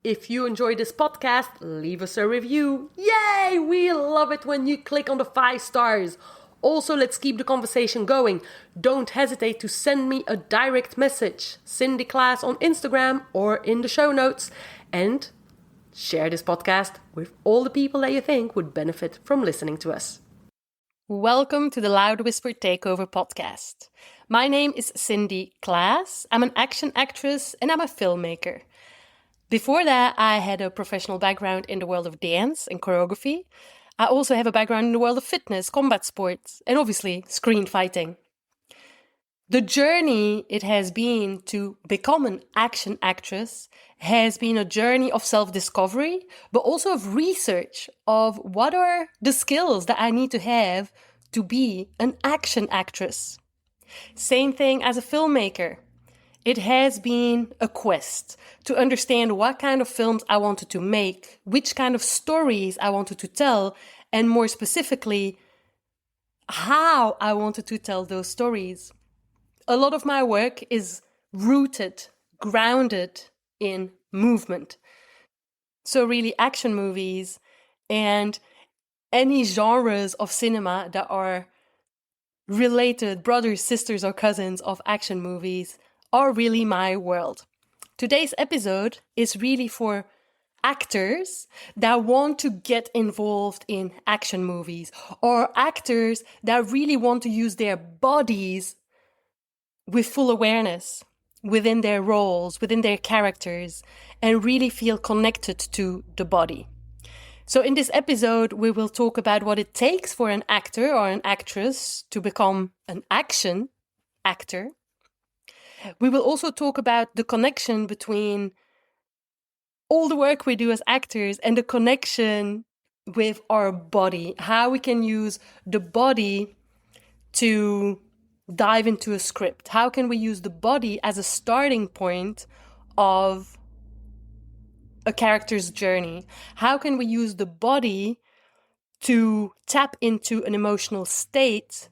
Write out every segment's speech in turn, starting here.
If you enjoy this podcast, leave us a review. Yay! We love it when you click on the 5 stars. Also, let's keep the conversation going. Don't hesitate to send me a direct message, Cindy Claes on Instagram or in the show notes. And share this podcast with all the people that you think would benefit from listening to us. Welcome to the Loud Whisper Takeover podcast. My name is Cindy Claes. I'm an action actress and I'm a filmmaker. Before that, I had a professional background in the world of dance and choreography. I also have a background in the world of fitness, combat sports, and obviously screen fighting. The journey it has been to become an action actress has been a journey of self-discovery, but also of research of what are the skills that I need to have to be an action actress. Same thing as a filmmaker. It has been a quest to understand what kind of films I wanted to make, which kind of stories I wanted to tell, and more specifically, how I wanted to tell those stories. A lot of my work is rooted, grounded in movement. So really action movies and any genres of cinema that are related, brothers, sisters, or cousins of action movies are really my world. Today's episode is really for actors that want to get involved in action movies or actors that really want to use their bodies with full awareness within their roles, within their characters, and really feel connected to the body. So in this episode, we will talk about what it takes for an actor or an actress to become an action actor. We will also talk about the connection between all the work we do as actors and the connection with our body, how we can use the body to dive into a script. How can we use the body as a starting point of a character's journey? How can we use the body to tap into an emotional state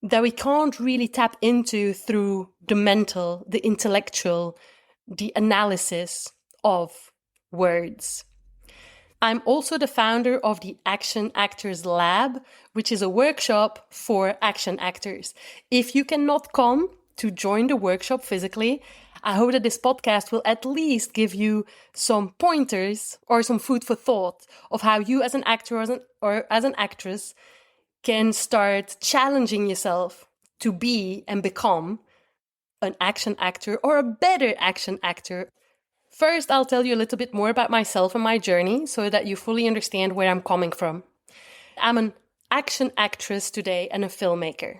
that we can't really tap into through the mental, the intellectual, the analysis of words? I'm also the founder of the Action Actors Lab, which is a workshop for action actors. If you cannot come to join the workshop physically, I hope that this podcast will at least give you some pointers or some food for thought of how you as an actor or as an actress can start challenging yourself to be and become an action actor or a better action actor. First, I'll tell you a little bit more about myself and my journey so that you fully understand where I'm coming from. I'm an action actress today and a filmmaker.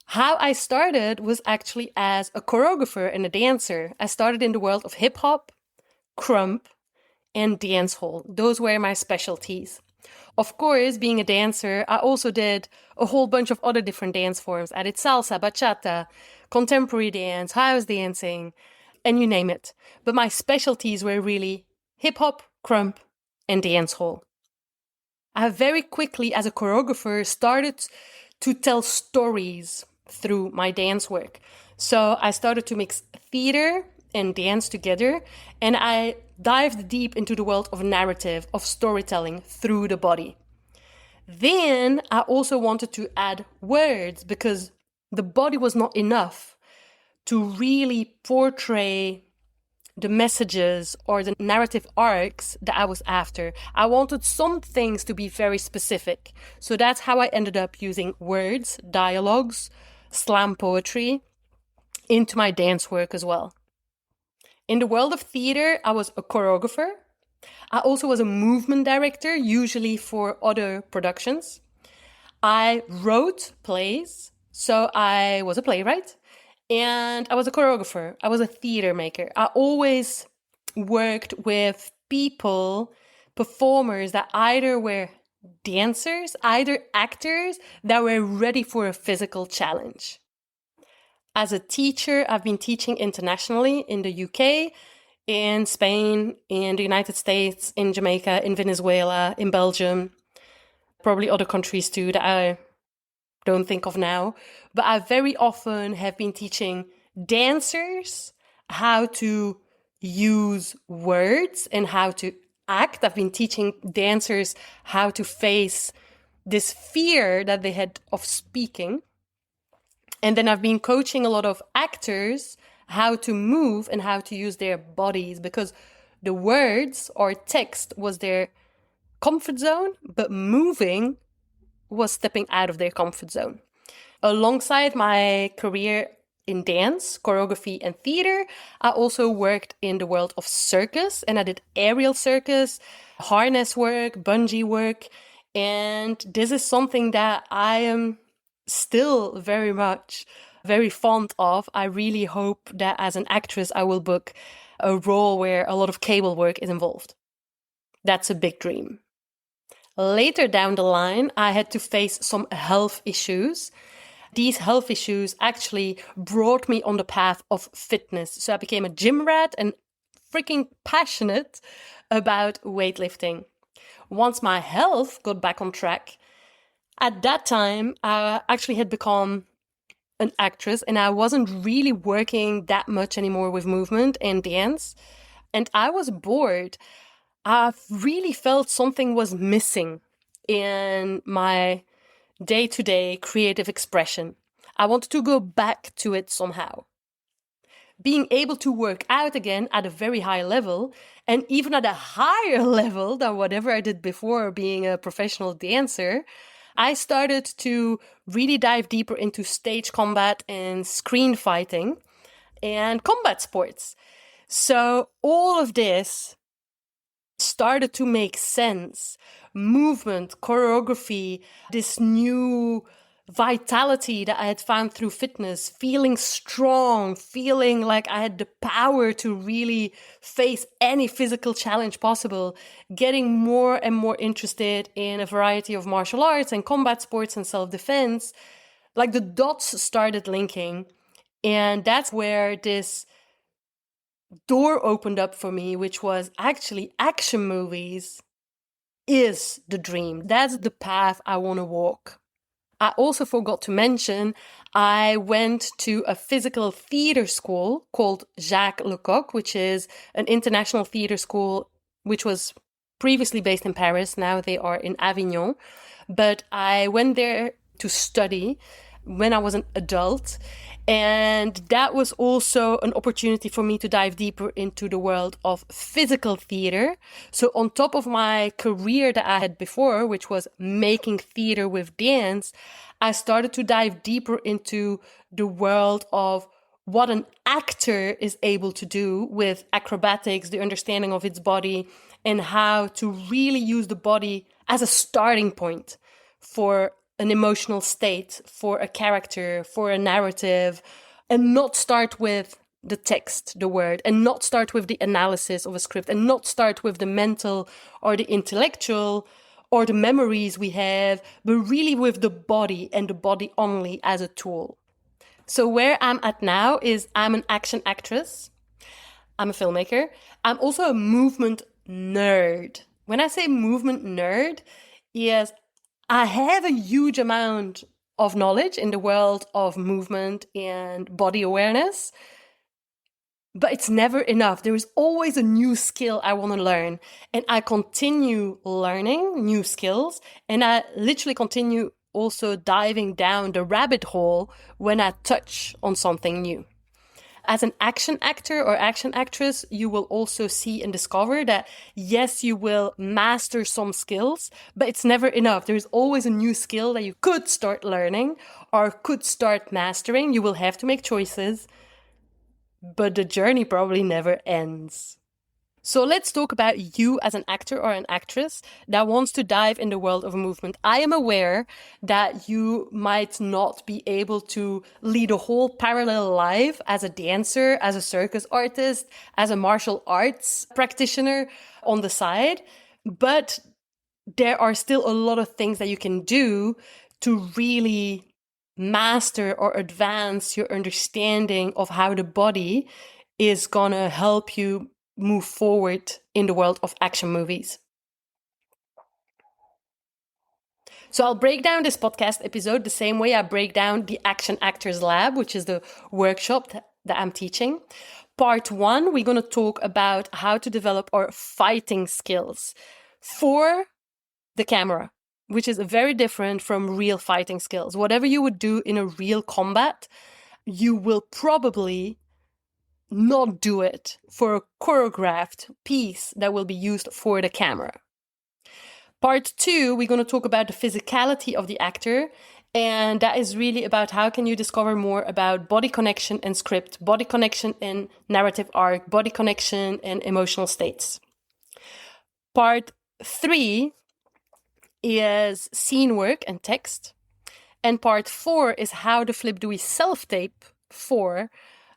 How I started was actually as a choreographer and a dancer. I started in the world of hip hop, krump, and dancehall. Those were my specialties. Of course, being a dancer, I also did a whole bunch of other different dance forms. I did salsa, bachata, contemporary dance, house dancing, and you name it. But my specialties were really hip hop, krump, and dancehall. I very quickly, as a choreographer, started to tell stories through my dance work. So I started to mix theater and dance together, and I dived deep into the world of narrative, of storytelling through the body. Then I also wanted to add words because the body was not enough to really portray the messages or the narrative arcs that I was after. I wanted some things to be very specific. So that's how I ended up using words, dialogues, slam poetry into my dance work as well. In the world of theater, I was a choreographer. I also was a movement director, usually for other productions. I wrote plays, so I was a playwright. And I was a choreographer. I was a theater maker. I always worked with people, performers that either were dancers, either actors that were ready for a physical challenge. As a teacher, I've been teaching internationally in the UK, in Spain, in the United States, in Jamaica, in Venezuela, in Belgium, probably other countries too that I don't think of now. But I very often have been teaching dancers how to use words and how to act. I've been teaching dancers how to face this fear that they had of speaking. And then I've been coaching a lot of actors how to move and how to use their bodies, because the words or text was their comfort zone, but moving was stepping out of their comfort zone. Alongside my career in dance, choreography, and theater, I also worked in the world of circus, and I did aerial circus, harness work, bungee work. And this is something that I am still very fond of. I really hope that as an actress, I will book a role where a lot of cable work is involved. That's a big dream. Later down the line, I had to face some health issues. These health issues actually brought me on the path of fitness. So I became a gym rat and freaking passionate about weightlifting. Once my health got back on track, at that time, I actually had become an actress and I wasn't really working that much anymore with movement and dance. And I was bored. I really felt something was missing in my day-to-day creative expression. I wanted to go back to it somehow. Being able to work out again at a very high level, and even at a higher level than whatever I did before being a professional dancer, I started to really dive deeper into stage combat and screen fighting and combat sports. So all of this started to make sense. Movement, choreography, this new vitality that I had found through fitness, feeling strong, feeling like I had the power to really face any physical challenge possible, getting more and more interested in a variety of martial arts and combat sports and self-defense. Like the dots started linking. And that's where this door opened up for me, which was actually action movies is the dream. That's the path I want to walk. I also forgot to mention, I went to a physical theater school called Jacques Lecoq, which is an international theater school, which was previously based in Paris. Now they are in Avignon. But I went there to study when I was an adult. And that was also an opportunity for me to dive deeper into the world of physical theater. So on top of my career that I had before, which was making theater with dance, I started to dive deeper into the world of what an actor is able to do with acrobatics, the understanding of its body, and how to really use the body as a starting point for an emotional state, for a character, for a narrative, and not start with the text, the word, and not start with the analysis of a script, and not start with the mental or the intellectual or the memories we have, but really with the body and the body only as a tool. So where I'm at now is I'm an action actress. I'm a filmmaker. I'm also a movement nerd. When I say movement nerd, yes, I have a huge amount of knowledge in the world of movement and body awareness, but it's never enough. There is always a new skill I want to learn, and I continue learning new skills, and I literally continue also diving down the rabbit hole when I touch on something new. As an action actor or action actress, you will also see and discover that, yes, you will master some skills, but it's never enough. There's always a new skill that you could start learning or could start mastering. You will have to make choices, but the journey probably never ends. So let's talk about you as an actor or an actress that wants to dive in the world of movement. I am aware that you might not be able to lead a whole parallel life as a dancer, as a circus artist, as a martial arts practitioner on the side, but there are still a lot of things that you can do to really master or advance your understanding of how the body is gonna help you move forward in the world of action movies. So I'll break down this podcast episode the same way I break down the Action Actors Lab, which is the workshop that I'm teaching. part 1, we're going to talk about how to develop our fighting skills for the camera, which is very different from real fighting skills. Whatever you would do in a real combat, you will probably not do it for a choreographed piece that will be used for the camera. Part 2, we're going to talk about the physicality of the actor, and that is really about how can you discover more about body connection and script, body connection and narrative arc, body connection and emotional states. Part 3 is scene work and text. And part 4 is how to flip Dewey self-tape for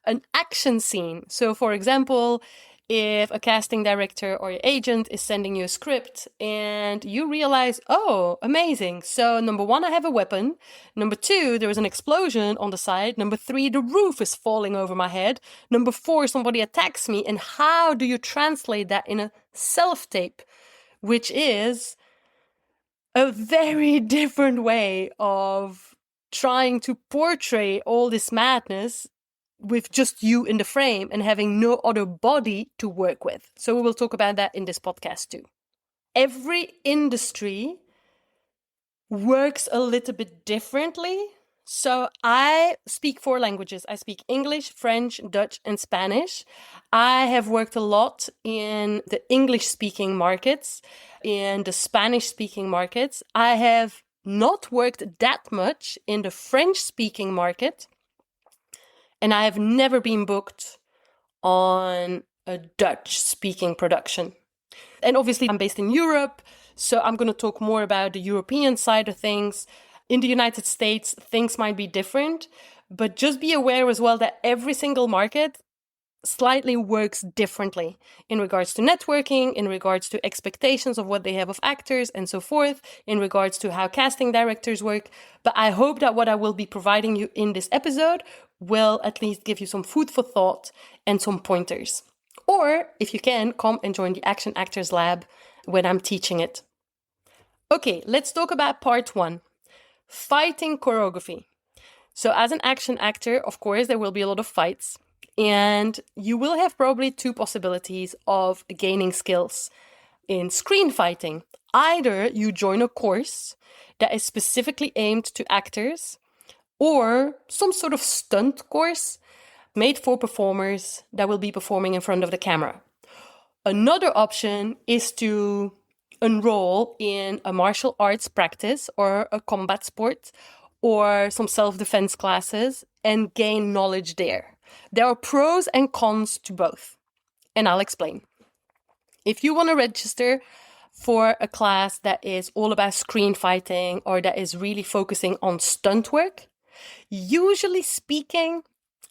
an action scene. So for example, if a casting director or your agent is sending you a script and you realize, oh, amazing. So number 1, I have a weapon. Number 2, there is an explosion on the side. Number 3, the roof is falling over my head. Number 4, somebody attacks me. And how do you translate that in a self-tape, which is a very different way of trying to portray all this madness with just you in the frame and having no other body to work with. So we will talk about that in this podcast too. Every industry works a little bit differently. So I speak 4 languages. I speak English, French, Dutch, and Spanish. I have worked a lot in the English-speaking markets, in the Spanish-speaking markets. I have not worked that much in the French-speaking market, and I have never been booked on a Dutch-speaking production. And obviously, I'm based in Europe, so I'm going to talk more about the European side of things. In the United States, things might be different, but just be aware as well that every single market slightly works differently in regards to networking, in regards to expectations of what they have of actors and so forth, in regards to how casting directors work. But I hope that what I will be providing you in this episode will at least give you some food for thought and some pointers. Or if you can, come and join the Action Actors Lab when I'm teaching it. Okay, let's talk about part 1. Fighting choreography. So as an action actor, of course, there will be a lot of fights, and you will have probably 2 possibilities of gaining skills in screen fighting. Either you join a course that is specifically aimed to actors, or some sort of stunt course made for performers that will be performing in front of the camera. Another option is to enroll in a martial arts practice or a combat sport or some self-defense classes and gain knowledge there. There are pros and cons to both, and I'll explain. If you want to register for a class that is all about screen fighting or that is really focusing on stunt work, usually speaking,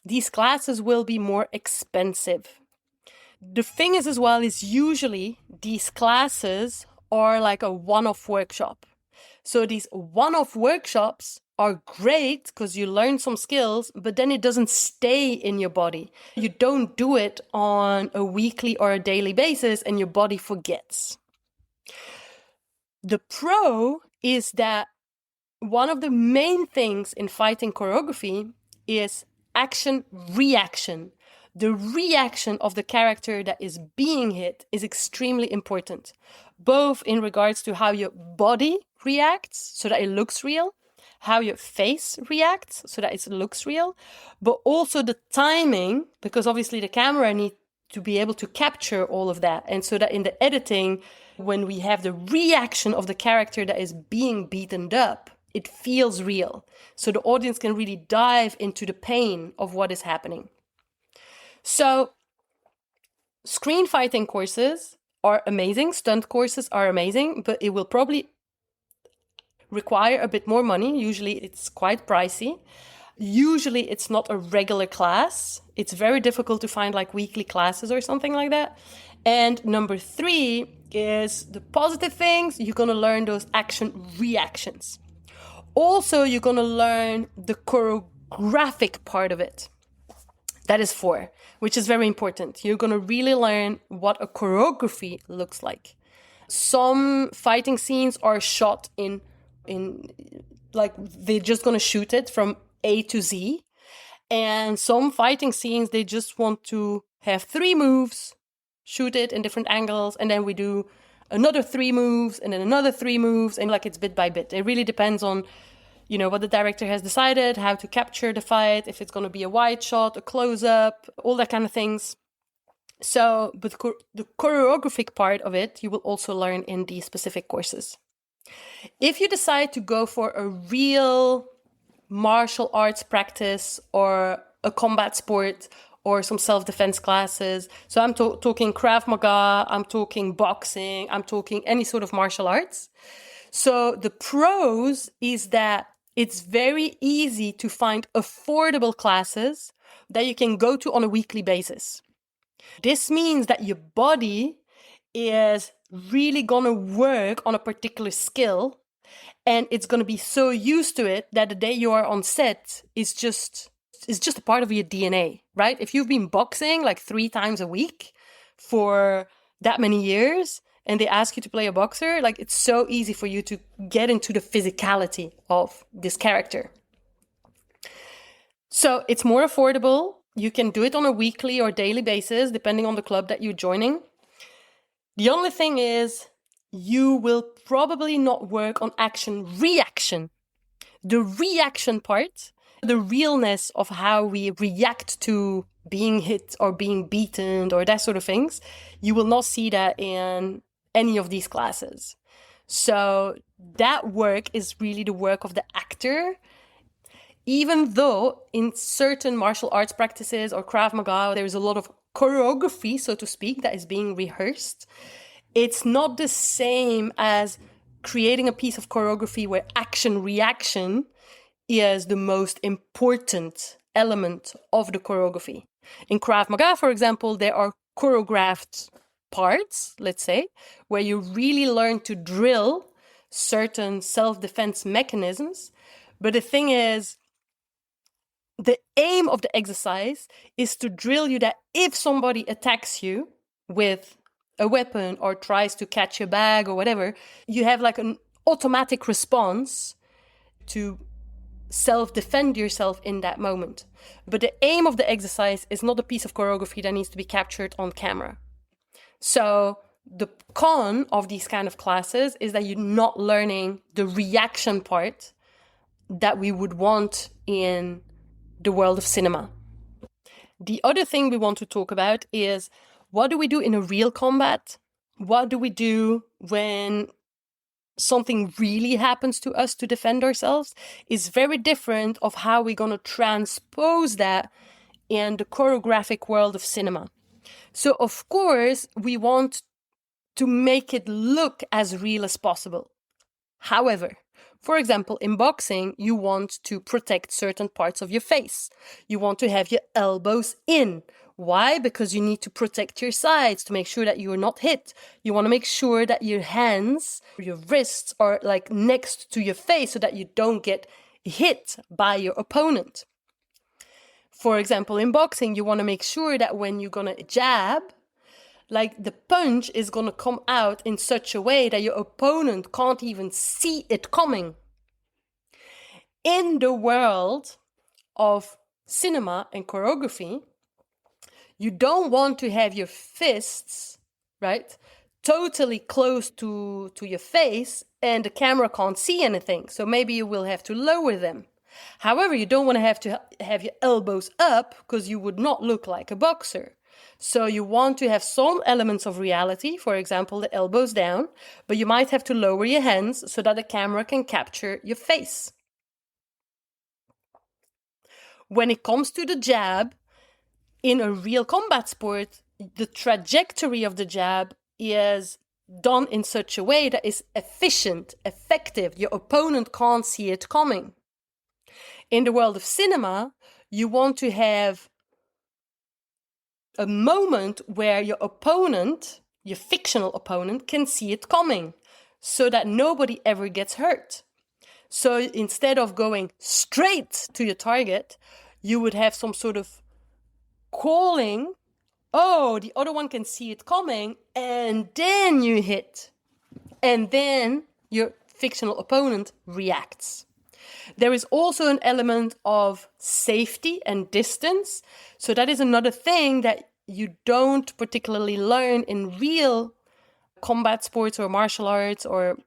these classes will be more expensive. The thing is as well is usually these classes are like a one-off workshop. So these one-off workshops are great because you learn some skills, but then it doesn't stay in your body. You don't do it on a weekly or a daily basis and your body forgets. The pro is that one of the main things in fighting choreography is action reaction. The reaction of the character that is being hit is extremely important, both in regards to how your body reacts so that it looks real, how your face reacts so that it looks real, but also the timing, because obviously the camera needs to be able to capture all of that. And so that in the editing, when we have the reaction of the character that is being beaten up, it feels real. So the audience can really dive into the pain of what is happening. So screen fighting courses are amazing. Stunt courses are amazing, but it will probably require a bit more money. Usually it's quite pricey. Usually it's not a regular class. It's very difficult to find like weekly classes or something like that. And number 3 is the positive things. You're going to learn those action reactions. Also, you're going to learn the choreographic part of it. That is 4, which is very important. You're going to really learn what a choreography looks like. Some fighting scenes are shot in like they're just going to shoot it from A to Z. And some fighting scenes, they just want to have 3 moves, shoot it in different angles, and then we do another 3 moves, and then another 3 moves, and like it's bit by bit. It really depends on, you know, what the director has decided, how to capture the fight, if it's going to be a wide shot, a close-up, all that kind of things. So, but the choreographic part of it, you will also learn in these specific courses. If you decide to go for a real martial arts practice or a combat sport or some self-defense classes. So I'm talking Krav Maga, I'm talking boxing, I'm talking any sort of martial arts. So the pros is that it's very easy to find affordable classes that you can go to on a weekly basis. This means that your body is really gonna work on a particular skill, and it's going to be so used to it that the day you are on set is just a part of your DNA, right? If you've been boxing like 3 times a week for that many years and they ask you to play a boxer, like it's so easy for you to get into the physicality of this character. So it's more affordable. You can do it on a weekly or daily basis, depending on the club that you're joining. The only thing is, you will probably not work on action-reaction. The reaction part, the realness of how we react to being hit or being beaten or that sort of things, you will not see that in any of these classes. So that work is really the work of the actor. Even though in certain martial arts practices or Krav Maga, there's a lot of choreography, so to speak, that is being rehearsed, it's not the same as creating a piece of choreography where action-reaction is the most important element of the choreography. In Krav Maga, for example, there are choreographed parts, let's say, where you really learn to drill certain self-defense mechanisms. But the thing is, the aim of the exercise is to drill you that if somebody attacks you with a weapon or tries to catch a bag or whatever, you have like an automatic response to self-defend yourself in that moment. But the aim of the exercise is not a piece of choreography that needs to be captured on camera. So the con of these kind of classes is that you're not learning the reaction part that we would want in the world of cinema. The other thing we want to talk about is, what do we do in a real combat? What do we do when something really happens to us to defend ourselves? Is very different of how we're going to transpose that in the choreographic world of cinema. So of course, we want to make it look as real as possible. However, for example, in boxing, you want to protect certain parts of your face. You want to have your elbows in. Why? Because you need to protect your sides to make sure that you're not hit. You want to make sure that your hands, your wrists are like next to your face so that you don't get hit by your opponent. For example, in boxing, you want to make sure that when you're going to jab, like the punch is going to come out in such a way that your opponent can't even see it coming. In the world of cinema and choreography, you don't want to have your fists, right, totally close to your face and the camera can't see anything. So maybe you will have to lower them. However, you don't want to have your elbows up because you would not look like a boxer. So you want to have some elements of reality, for example, the elbows down, but you might have to lower your hands so that the camera can capture your face. When it comes to the jab, in a real combat sport, the trajectory of the jab is done in such a way that is efficient, effective. Your opponent can't see it coming. In the world of cinema, you want to have a moment where your opponent, your fictional opponent, can see it coming so that nobody ever gets hurt. So instead of going straight to your target, you would have some sort of calling, oh, the other one can see it coming, and then you hit. And then your fictional opponent reacts. There is also an element of safety and distance. So that is another thing that you don't particularly learn in real combat sports or martial arts or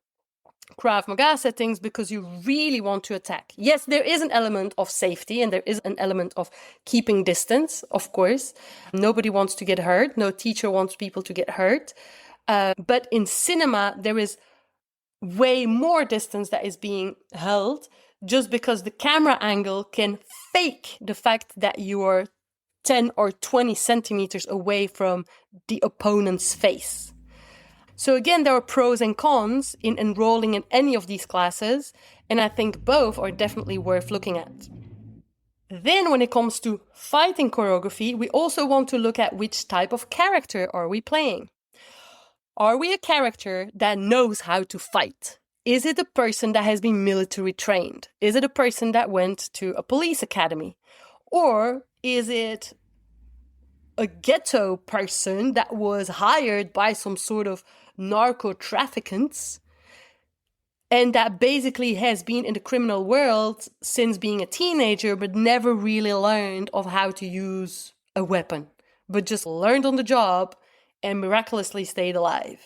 Krav Maga settings, because you really want to attack. Yes, there is an element of safety and there is an element of keeping distance, of course. Nobody wants to get hurt. No teacher wants people to get hurt. But in cinema, there is way more distance that is being held, just because the camera angle can fake the fact that you are 10 or 20 centimeters away from the opponent's face. So again, there are pros and cons in enrolling in any of these classes, and I think both are definitely worth looking at. Then when it comes to fighting choreography, we also want to look at which type of character are we playing. Are we a character that knows how to fight? Is it a person that has been military trained? Is it a person that went to a police academy? Or is it a ghetto person that was hired by some sort of narco-traffickants and that basically has been in the criminal world since being a teenager, but never really learned of how to use a weapon, but just learned on the job and miraculously stayed alive?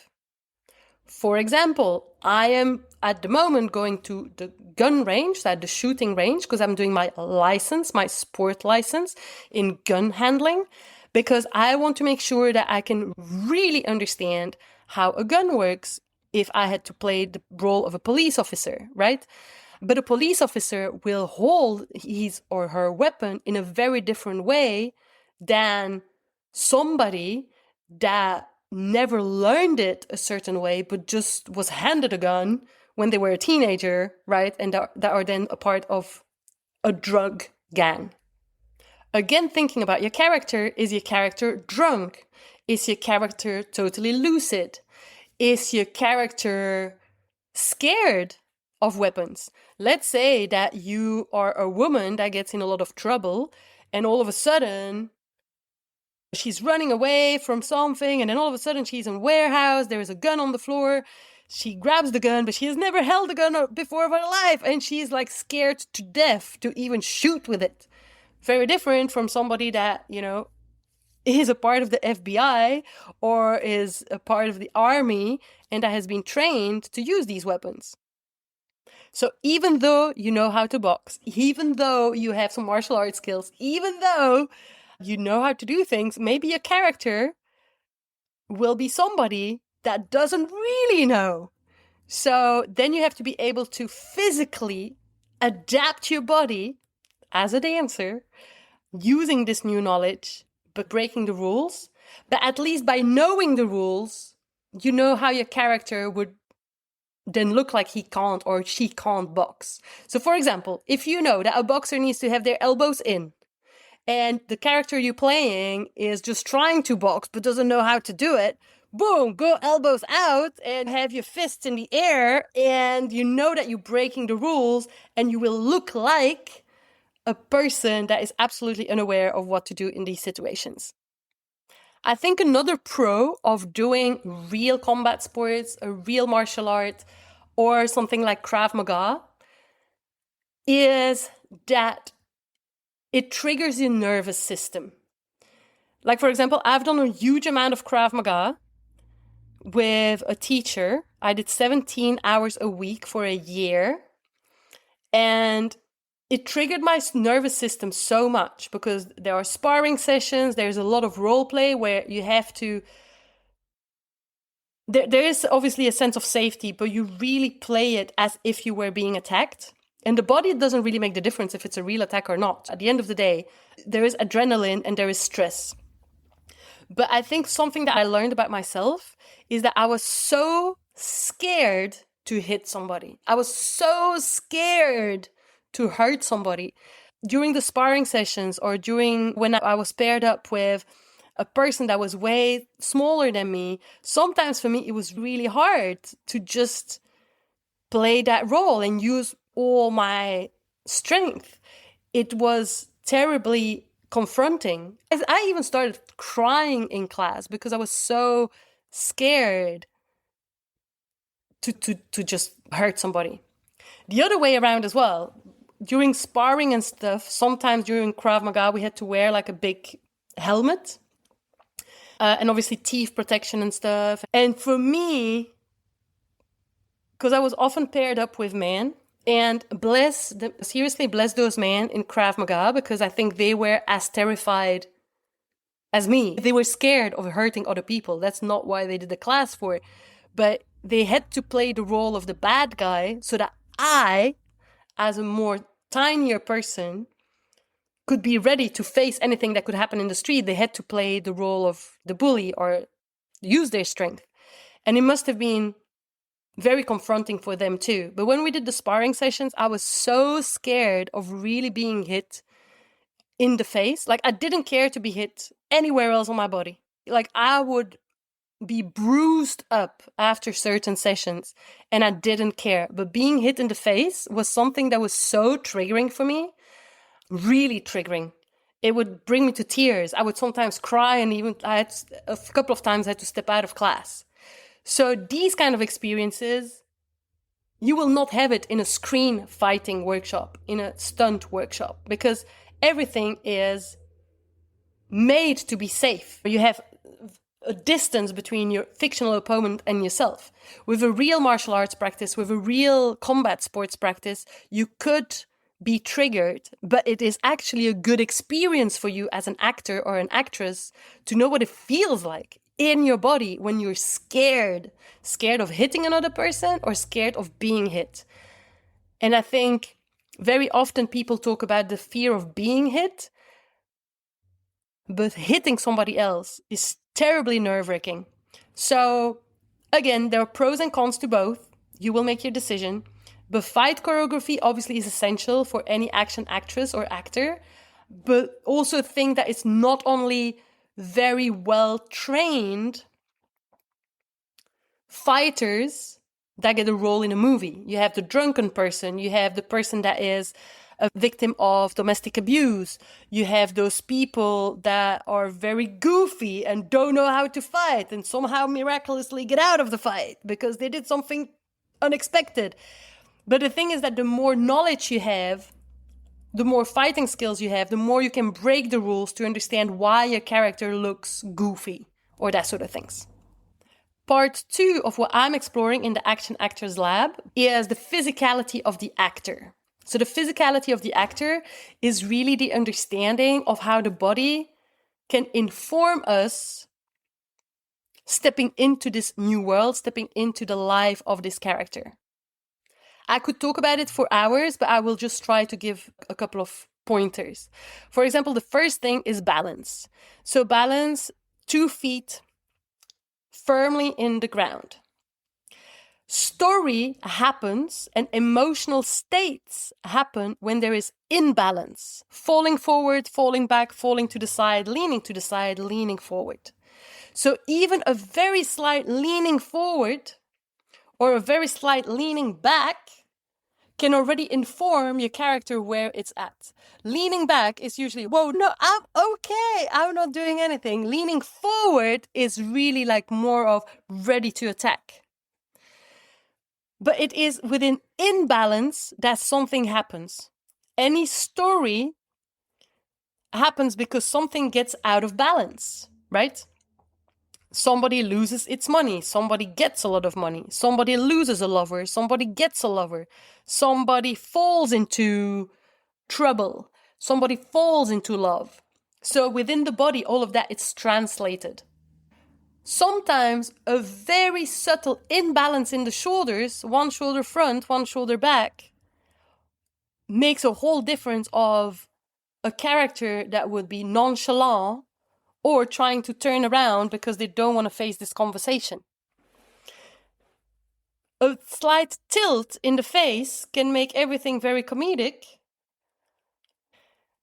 For example, I am at the moment going to the gun range, the shooting range, because I'm doing my license, my sport license in gun handling, because I want to make sure that I can really understand how a gun works if I had to play the role of a police officer, right? But a police officer will hold his or her weapon in a very different way than somebody that never learned it a certain way, but just was handed a gun when they were a teenager, right? And that are then a part of a drug gang. Again, thinking about your character, is your character drunk? Is your character totally lucid? Is your character scared of weapons? Let's say that you are a woman that gets in a lot of trouble and all of a sudden she's running away from something, and then all of a sudden she's in a warehouse, there is a gun on the floor, she grabs the gun, but she has never held a gun before in her life, and she's like scared to death to even shoot with it. Very different from somebody that, is a part of the FBI or is a part of the army and that has been trained to use these weapons. So even though you know how to box, even though you have some martial arts skills, even though you know how to do things, maybe a character will be somebody that doesn't really know. So then you have to be able to physically adapt your body as a dancer using this new knowledge, but breaking the rules. But at least by knowing the rules, you know how your character would then look like he can't or she can't box. So for example, if you know that a boxer needs to have their elbows in, and the character you're playing is just trying to box but doesn't know how to do it, boom, go elbows out and have your fists in the air, and you know that you're breaking the rules and you will look like a person that is absolutely unaware of what to do in these situations. I think another pro of doing real combat sports, a real martial art, or something like Krav Maga is that it triggers your nervous system. Like, for example, I've done a huge amount of Krav Maga with a teacher. I did 17 hours a week for a year. And it triggered my nervous system so much because there are sparring sessions. There's a lot of role play where you have to... There is obviously a sense of safety, but you really play it as if you were being attacked. And the body doesn't really make the difference if it's a real attack or not. At the end of the day, there is adrenaline and there is stress. But I think something that I learned about myself is that I was so scared to hit somebody. I was so scared to hurt somebody. During the sparring sessions or during when I was paired up with a person that was way smaller than me, sometimes for me it was really hard to just play that role and use all my strength. It was terribly confronting. I even started crying in class because I was so scared to just hurt somebody. The other way around as well. During sparring and stuff, sometimes during Krav Maga, we had to wear like a big helmet. And obviously teeth protection and stuff. And for me, because I was often paired up with men, and seriously bless those men in Krav Maga, because I think they were as terrified as me. They were scared of hurting other people. That's not why they did the class for it. But they had to play the role of the bad guy so that I, as a more tinier person, could be ready to face anything that could happen in the street. They had to play the role of the bully or use their strength. And it must have been very confronting for them too. But when we did the sparring sessions, I was so scared of really being hit in the face. Like, I didn't care to be hit anywhere else on my body. Like, I would be bruised up after certain sessions and I didn't care. But being hit in the face was something that was so triggering for me. Really triggering. It would bring me to tears. I would sometimes cry, and even a couple of times I had to step out of class. So these kind of experiences, you will not have it in a screen fighting workshop, in a stunt workshop, because everything is made to be safe. You have a distance between your fictional opponent and yourself. With a real martial arts practice, with a real combat sports practice, you could be triggered, but it is actually a good experience for you as an actor or an actress to know what it feels like in your body when you're scared of hitting another person or scared of being hit. And I think very often people talk about the fear of being hit, but hitting somebody else is terribly nerve-wracking. So again, there are pros and cons to both. You will make your decision. But fight choreography obviously is essential for any action actress or actor, but also think that it's not only very well trained fighters that get a role in a movie. You have the drunken person, you have the person that is a victim of domestic abuse, you have those people that are very goofy and don't know how to fight and somehow miraculously get out of the fight because they did something unexpected. But the thing is that the more knowledge you have, the more fighting skills you have, the more you can break the rules to understand why your character looks goofy or that sort of things. Part 2 of what I'm exploring in the Action Actors Lab is the physicality of the actor. So the physicality of the actor is really the understanding of how the body can inform us stepping into this new world, stepping into the life of this character. I could talk about it for hours, but I will just try to give a couple of pointers. For example, the first thing is balance. So balance 2 feet firmly in the ground. Story happens and emotional states happen when there is imbalance. Falling forward, falling back, falling to the side, leaning forward. So even a very slight leaning forward or a very slight leaning back can already inform your character where it's at. Leaning back is usually, whoa, no, I'm okay, I'm not doing anything. Leaning forward is really like more of ready to attack. But it is within imbalance that something happens. Any story happens because something gets out of balance, right? Somebody loses its money, somebody gets a lot of money, somebody loses a lover, somebody gets a lover, somebody falls into trouble, somebody falls into love. So within the body, all of that is translated. Sometimes a very subtle imbalance in the shoulders, one shoulder front, one shoulder back, makes a whole difference of a character that would be nonchalant or trying to turn around because they don't want to face this conversation. A slight tilt in the face can make everything very comedic.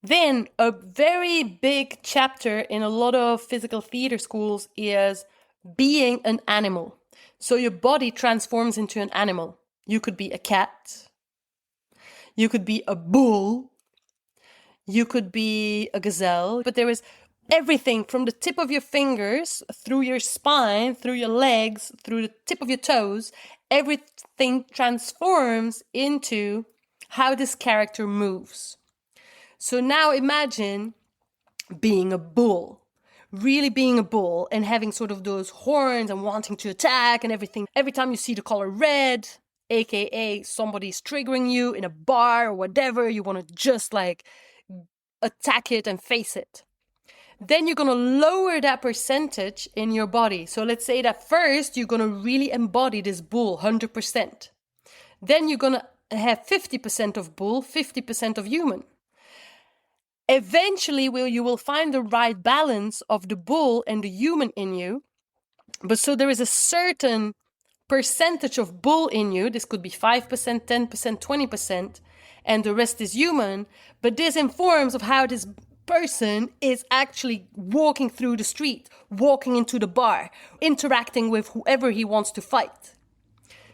Then a very big chapter in a lot of physical theater schools is being an animal. So your body transforms into an animal. You could be a cat. You could be a bull. You could be a gazelle. But there is everything from the tip of your fingers, through your spine, through your legs, through the tip of your toes, everything transforms into how this character moves. So now imagine being a bull, really being a bull and having sort of those horns and wanting to attack and everything. Every time you see the color red, aka somebody's triggering you in a bar or whatever, you want to just like attack it and face it. Then you're going to lower that percentage in your body. So let's say that first you're going to really embody this bull 100%. Then you're going to have 50% of bull, 50% of human. Eventually, you will find the right balance of the bull and the human in you. But so there is a certain percentage of bull in you. This could be 5%, 10%, 20%, and the rest is human. But this informs of how this person is actually walking through the street, walking into the bar, interacting with whoever he wants to fight.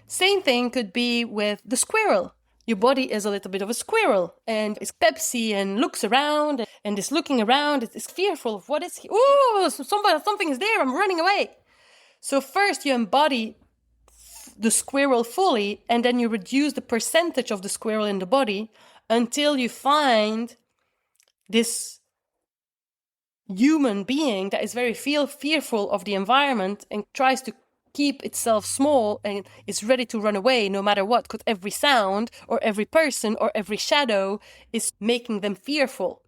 Same thing could be with the squirrel. Your body is a little bit of a squirrel and is Pepsi and looks around and is looking around. It is fearful of what is he? Oh, something is there. I'm running away. So first you embody the squirrel fully, and then you reduce the percentage of the squirrel in the body until you find this human being that is very fearful of the environment and tries to keep itself small and is ready to run away no matter what, because every sound or every person or every shadow is making them fearful.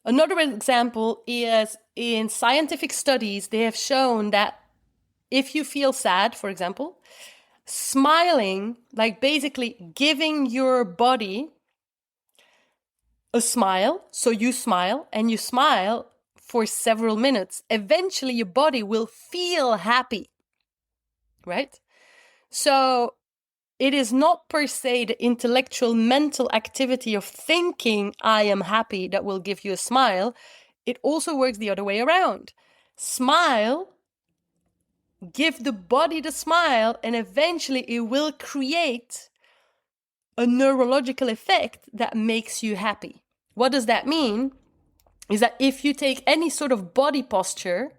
Another example is in scientific studies, they have shown that if you feel sad, for example, smiling, like basically giving your body a smile, so you smile and you smile for several minutes, eventually your body will feel happy. Right? So it is not per se the intellectual mental activity of thinking I am happy that will give you a smile. It also works the other way around. Smile, give the body the smile, and eventually it will create a neurological effect that makes you happy. What does that mean? Is that if you take any sort of body posture,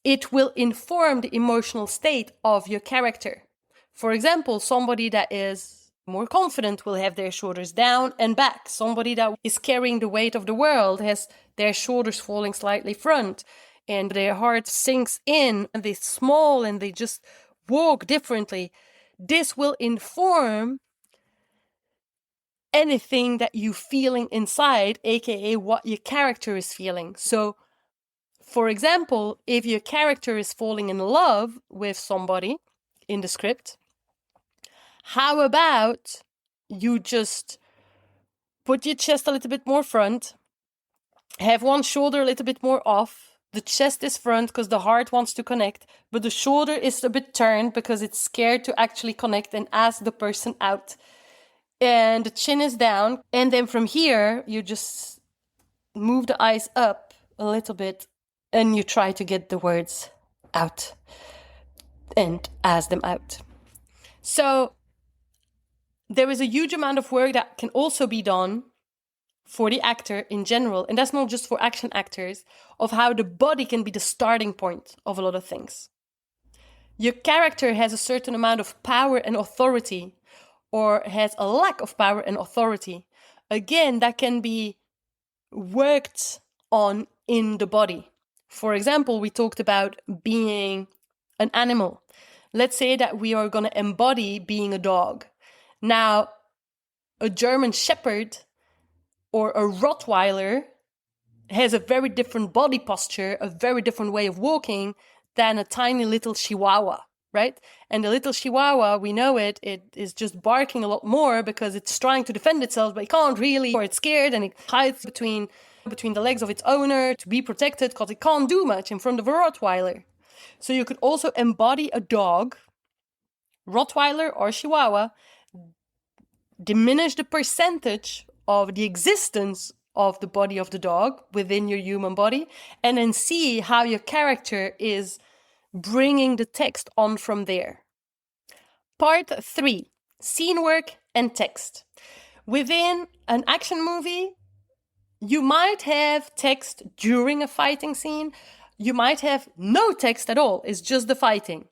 it will inform the emotional state of your character. For example, somebody that is more confident will have their shoulders down and back. Somebody that is carrying the weight of the world has their shoulders falling slightly front and their heart sinks in and they're small and they just walk differently. This will inform anything that you're feeling inside, aka what your character is feeling. So for example, if your character is falling in love with somebody in the script, how about you just put your chest a little bit more front, have one shoulder a little bit more off, the chest is front because the heart wants to connect, but the shoulder is a bit turned because it's scared to actually connect and ask the person out. And the chin is down. And then from here, you just move the eyes up a little bit and you try to get the words out and ask them out. So there is a huge amount of work that can also be done for the actor in general, and that's not just for action actors, of how the body can be the starting point of a lot of things. Your character has a certain amount of power and authority, or has a lack of power and authority. Again, that can be worked on in the body. For example, we talked about being an animal. Let's say that we are going to embody being a dog. Now, a German Shepherd or a Rottweiler has a very different body posture, a very different way of walking than a tiny little Chihuahua, right? And the little Chihuahua, we know it is just barking a lot more because it's trying to defend itself, but it can't really, or it's scared and it hides between the legs of its owner to be protected because it can't do much in front of a Rottweiler. So you could also embody a dog, Rottweiler or Chihuahua, diminish the percentage of the existence of the body of the dog within your human body, and then see how your character is bringing the text on from there. Part 3, scene work and text. Within an action movie, You might have text during a fighting scene. You might have no text at all. It's just the fighting.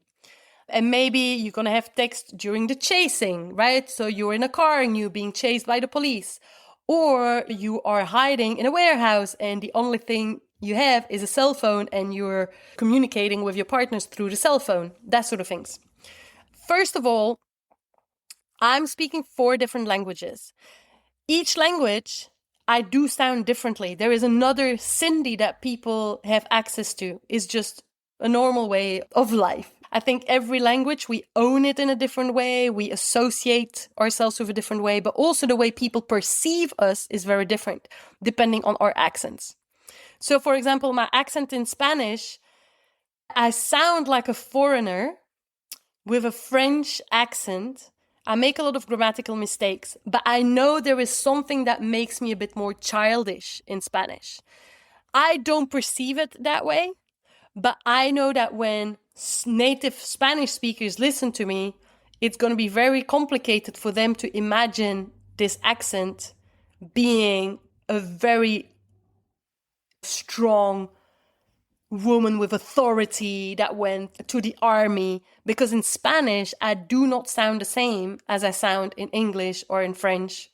And maybe you're going to have text during the chasing, right? So you're in a car and you're being chased by the police. Or you are hiding in a warehouse and the only thing you have is a cell phone and you're communicating with your partners through the cell phone, that sort of things. First of all, I'm speaking 4 different languages. Each language, I do sound differently. There is another Cindy that people have access to. It's just a normal way of life. I think every language, we own it in a different way. We associate ourselves with a different way, but also the way people perceive us is very different depending on our accents. So, for example, my accent in Spanish, I sound like a foreigner with a French accent. I make a lot of grammatical mistakes, but I know there is something that makes me a bit more childish in Spanish. I don't perceive it that way, but I know that when native Spanish speakers listen to me, it's going to be very complicated for them to imagine this accent being a very strong woman with authority that went to the army, because in Spanish, I do not sound the same as I sound in English or in French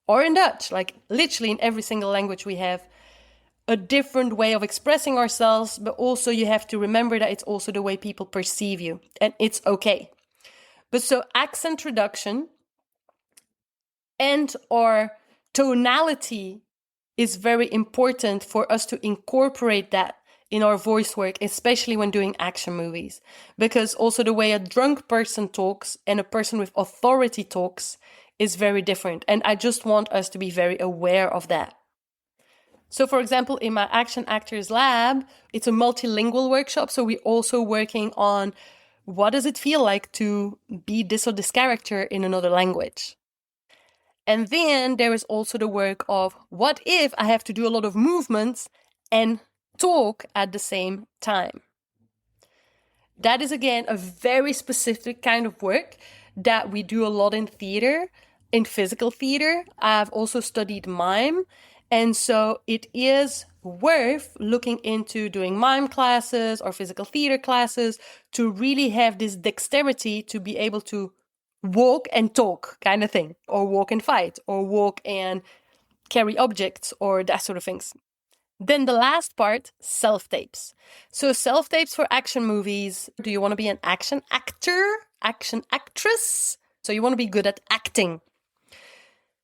or in Dutch. Like literally in every single language we have a different way of expressing ourselves, but also you have to remember that it's also the way people perceive you, and it's okay. But so accent reduction and or tonality is very important for us to incorporate that in our voice work, especially when doing action movies. Because also the way a drunk person talks and a person with authority talks is very different. And I just want us to be very aware of that. So, for example, in my Action Actors Lab, it's a multilingual workshop. So we're also working on what does it feel like to be this or this character in another language. And then there is also the work of what if I have to do a lot of movements and talk at the same time. That is, again, a very specific kind of work that we do a lot in theater, in physical theater. I've also studied mime. And so it is worth looking into doing mime classes or physical theater classes to really have this dexterity to be able to walk and talk kind of thing, or walk and fight, or walk and carry objects, or that sort of things. Then the last part, self-tapes. So self-tapes for action movies. Do you want to be an action actor, action actress? So you want to be good at acting.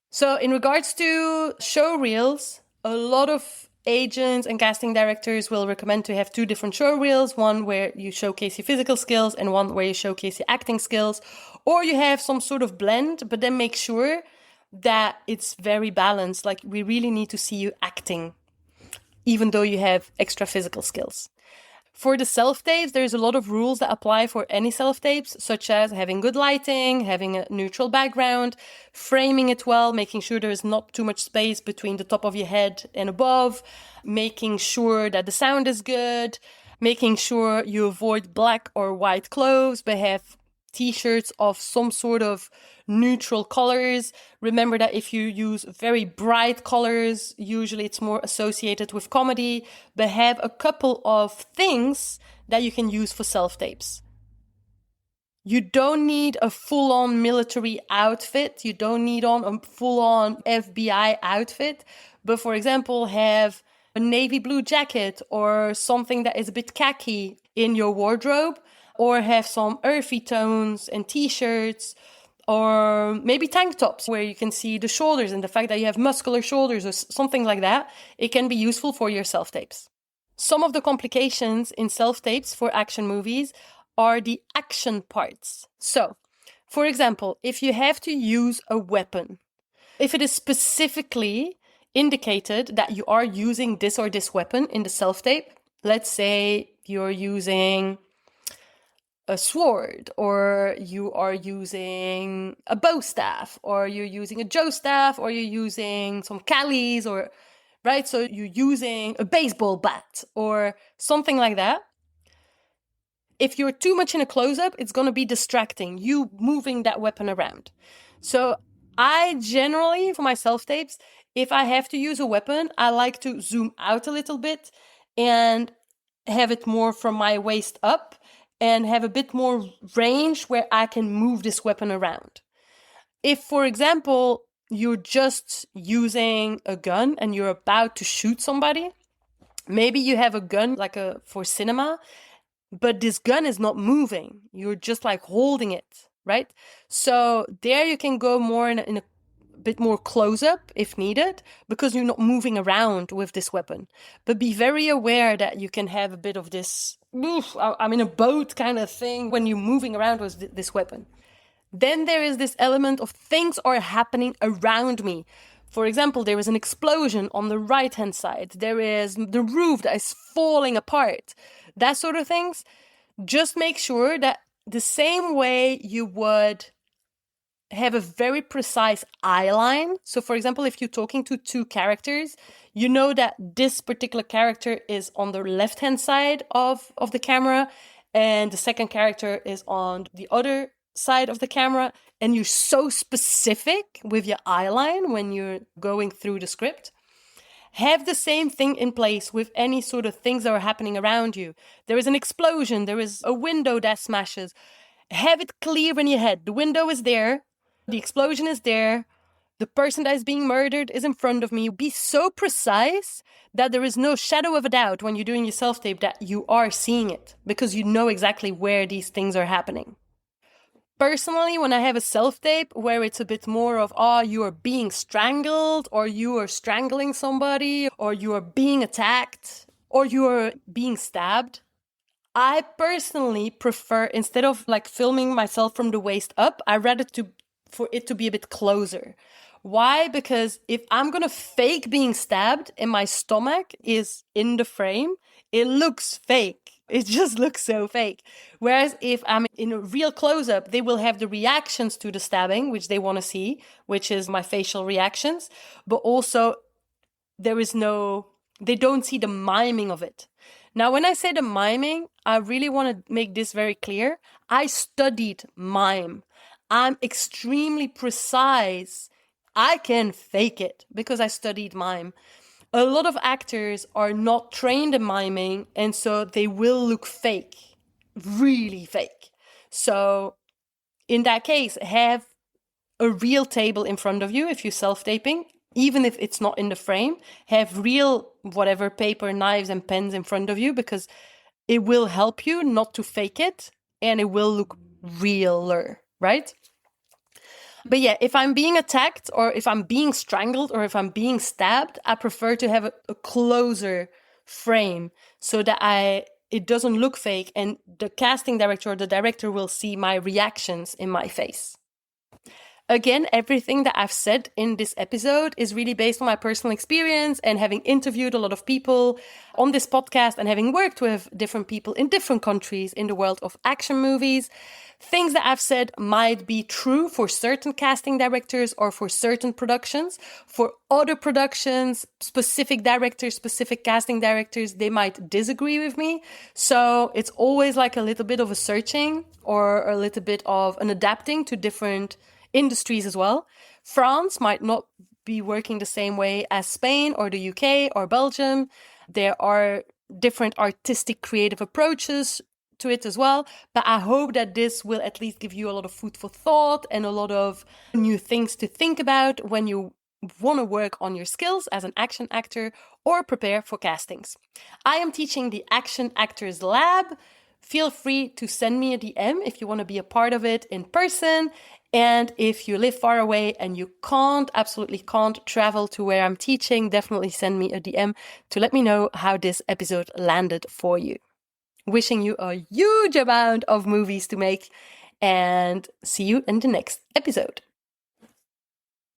So in regards to show reels, a lot of agents and casting directors will recommend to have 2 different show reels, one where you showcase your physical skills and one where you showcase your acting skills, or you have some sort of blend, but then make sure that it's very balanced. Like we really need to see you acting, even though you have extra physical skills. For the self-tapes, there's a lot of rules that apply for any self-tapes, such as having good lighting, having a neutral background, framing it well, making sure there is not too much space between the top of your head and above, making sure that the sound is good, making sure you avoid black or white clothes, but have t-shirts of some sort of neutral colors. Remember that if you use very bright colors, usually it's more associated with comedy, but have a couple of things that you can use for self-tapes. You don't need a full-on military outfit. You don't need on a full-on FBI outfit, but for example, have a navy blue jacket or something that is a bit khaki in your wardrobe, or have some earthy tones and t-shirts, or maybe tank tops where you can see the shoulders and the fact that you have muscular shoulders or something like that. It can be useful for your self-tapes. Some of the complications in self-tapes for action movies are the action parts. So, for example, if you have to use a weapon, if it is specifically indicated that you are using this or this weapon in the self-tape, let's say you're using a sword, or you are using a bow staff, or you're using a joe staff, or you're using some callies, or right, so you're using a baseball bat or something like that. If you're too much in a close-up, it's going to be distracting, you moving that weapon around. So I generally, for my self-tapes, If I have to use a weapon, I like to zoom out a little bit and have it more from my waist up and have a bit more range where I can move this weapon around. If, for example, you're just using a gun and you're about to shoot somebody, maybe you have a gun like for cinema, but this gun is not moving. You're just like holding it, right? So there you can go more in a bit more close up if needed, because you're not moving around with this weapon. But be very aware that you can have a bit of this, I'm in a boat kind of thing when you're moving around with this weapon. Then there is this element of things are happening around me. For example, there is an explosion on the right-hand side. There is the roof that is falling apart. That sort of things. Just make sure that the same way you would have a very precise eye line. So for example, if you're talking to two characters, you know that this particular character is on the left-hand side of the camera and the second character is on the other side of the camera, and you're so specific with your eye line when you're going through the script. Have the same thing in place with any sort of things that are happening around you. There is an explosion, there is a window that smashes. Have it clear in your head. The window is there, the explosion is there, the person that is being murdered is in front of me. Be so precise that there is no shadow of a doubt when you're doing your self-tape that you are seeing it, because you know exactly where these things are happening. Personally, when I have a self-tape where it's a bit more of, you are being strangled, or you are strangling somebody, or you are being attacked, or you are being stabbed, I personally prefer, instead of like filming myself from the waist up, I rather for it to be a bit closer. Why? Because if I'm gonna fake being stabbed and my stomach is in the frame, it looks fake. It just looks so fake. Whereas if I'm in a real close-up, they will have the reactions to the stabbing, which they want to see, which is my facial reactions. But also, they don't see the miming of it. Now, when I say the miming, I really want to make this very clear. I studied mime. I'm extremely precise. I can fake it because I studied mime. A lot of actors are not trained in miming, and so they will look fake, really fake. So in that case, have a real table in front of you if you're self-taping, even if it's not in the frame. Have real whatever paper, knives, and pens in front of you, because it will help you not to fake it, and it will look realer, right? But yeah, if I'm being attacked, or if I'm being strangled, or if I'm being stabbed, I prefer to have a closer frame so that it doesn't look fake, and the casting director or the director will see my reactions in my face. Again, everything that I've said in this episode is really based on my personal experience and having interviewed a lot of people on this podcast and having worked with different people in different countries in the world of action movies. Things that I've said might be true for certain casting directors or for certain productions. For other productions, specific directors, specific casting directors, they might disagree with me. So it's always like a little bit of a searching or a little bit of an adapting to different industries as well. France might not be working the same way as Spain or the UK or Belgium. There are different artistic creative approaches to it as well. But I hope that this will at least give you a lot of food for thought and a lot of new things to think about when you want to work on your skills as an action actor or prepare for castings. I am teaching the Action Actors Lab. Feel free to send me a DM if you want to be a part of it in person. And if you live far away and you absolutely can't travel to where I'm teaching, definitely send me a DM to let me know how this episode landed for you. Wishing you a huge amount of movies to make, and see you in the next episode.